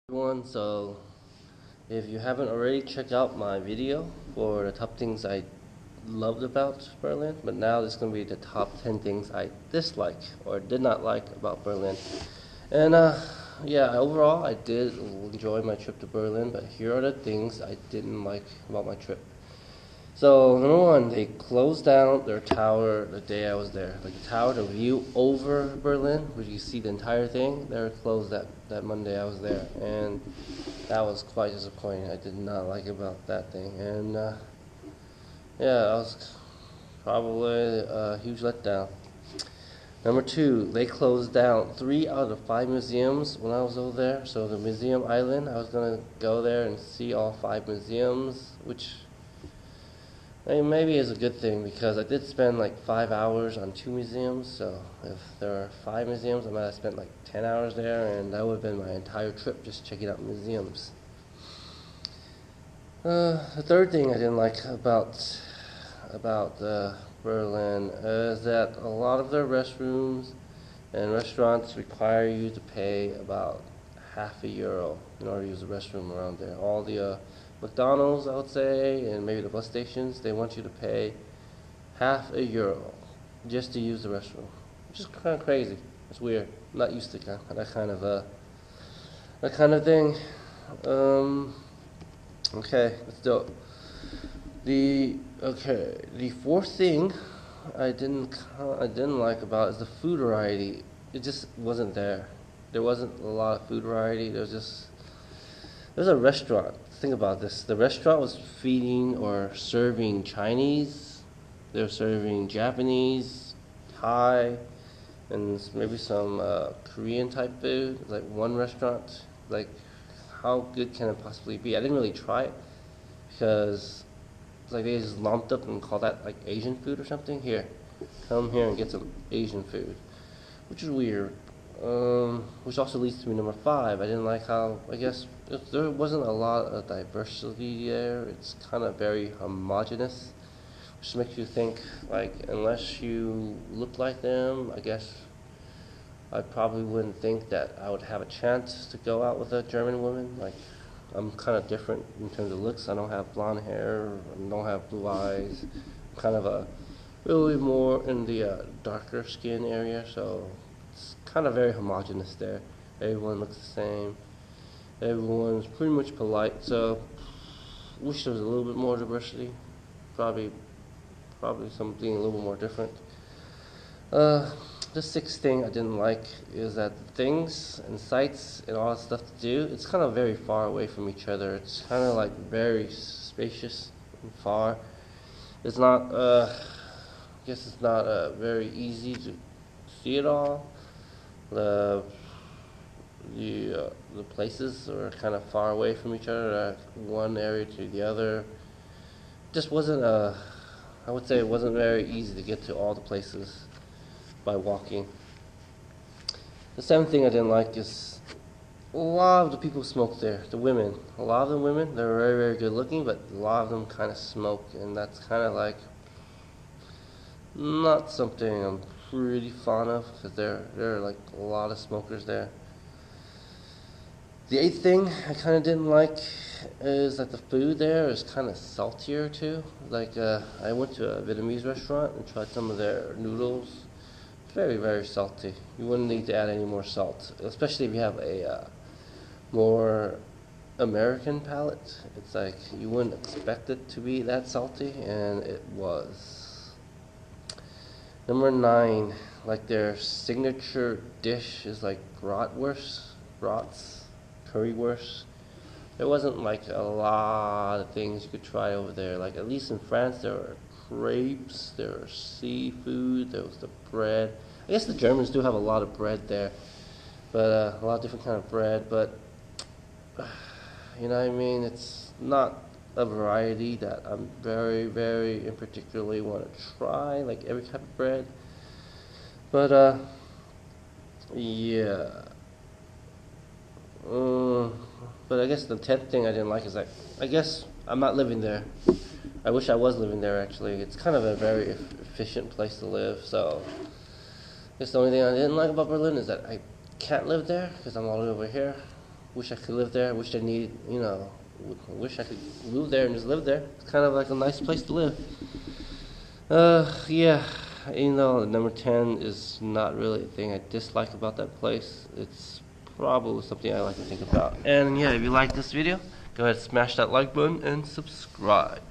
Everyone, so if you haven't already checked out my video for the top things I loved about Berlin, but now this is going to be the top 10 things I dislike or did not like about Berlin. And yeah, overall I did enjoy my trip to Berlin, but here are the things I didn't like about my trip. So number one, they closed down their tower the day I was there. Like the tower, the view over Berlin, where you see the entire thing, they were closed that Monday I was there, and that was quite disappointing. I did not like about that thing, and yeah, that was probably a huge letdown. Number two, they closed down 3 out of 5 museums when I was over there. So the museum island, I was gonna go there and see all 5 museums, which I mean, maybe it's a good thing because I did spend like 5 hours on 2 museums. So if there are 5 museums, I might have spent like 10 hours there, and that would have been my entire trip just checking out museums. The third thing I didn't like about Berlin is that a lot of their restrooms and restaurants require you to pay about half a euro in order to use the restroom around there. All the McDonald's, I would say, and maybe the bus stations, they want you to pay half a euro just to use the restroom, which is kind of crazy. It's weird. I'm not used to that kind of thing. Okay, let's do it. The fourth thing I didn't like about is the food variety. It just wasn't there. There wasn't a lot of food variety. There's a restaurant. Think about this. The restaurant was feeding or serving Chinese. They were serving Japanese, Thai, and maybe some Korean type food. Like one restaurant. Like, how good can it possibly be? I didn't really try it because it's like they just lumped up and called that like Asian food or something. Here, come here and get some Asian food, which is weird. Which also leads to me number five. I didn't like how, I guess, there wasn't a lot of diversity there. It's kind of very homogenous, which makes you think, like, unless you look like them, I guess I probably wouldn't think that I would have a chance to go out with a German woman. Like, I'm kind of different in terms of looks. I don't have blonde hair, I don't have blue eyes. I'm kind of a really more in the darker skin area, so it's kind of very homogenous there. Everyone looks the same. Everyone's pretty much polite. So, wish there was a little bit more diversity. Probably something a little bit more different. The sixth thing I didn't like is that the things and sites and all that stuff to do, it's kind of very far away from each other. It's kind of like very spacious and far. It's not, I guess it's not very easy to see it all. The the places are kind of far away from each other, one area to the other. Just wasn't I would say it wasn't very easy to get to all the places by walking. The seventh thing I didn't like is a lot of the people smoke there. The women, a lot of the women, they're very, very good looking, but a lot of them kind of smoke, and that's kind of like not something I'm pretty fond of because there are like a lot of smokers there. The eighth thing I kind of didn't like is that the food there is kind of saltier too. Like I went to a Vietnamese restaurant and tried some of their noodles. Very, very salty. You wouldn't need to add any more salt, especially if you have a more American palate. It's like you wouldn't expect it to be that salty, and it was. Number 9, like their signature dish is like brats, currywurst. There wasn't like a lot of things you could try over there. Like at least in France, there were crepes, there was seafood, there was the bread. I guess the Germans do have a lot of bread there, but a lot of different kind of bread. But you know what I mean? It's not a variety that I'm very, very in particularly want to try, like every type of bread. But yeah. But I guess the 10th thing I didn't like is that I guess I'm not living there. I wish I was living there actually. It's kind of a very efficient place to live, so I guess the only thing I didn't like about Berlin is that I can't live there because I'm all over here. wish I could live there. Wish I need, wish I could move there and just live there. It's kind of like a nice place to live. Yeah, number 10 is not really a thing I dislike about that place. It's probably something I like to think about. And yeah, if you like this video, go ahead and smash that like button and subscribe.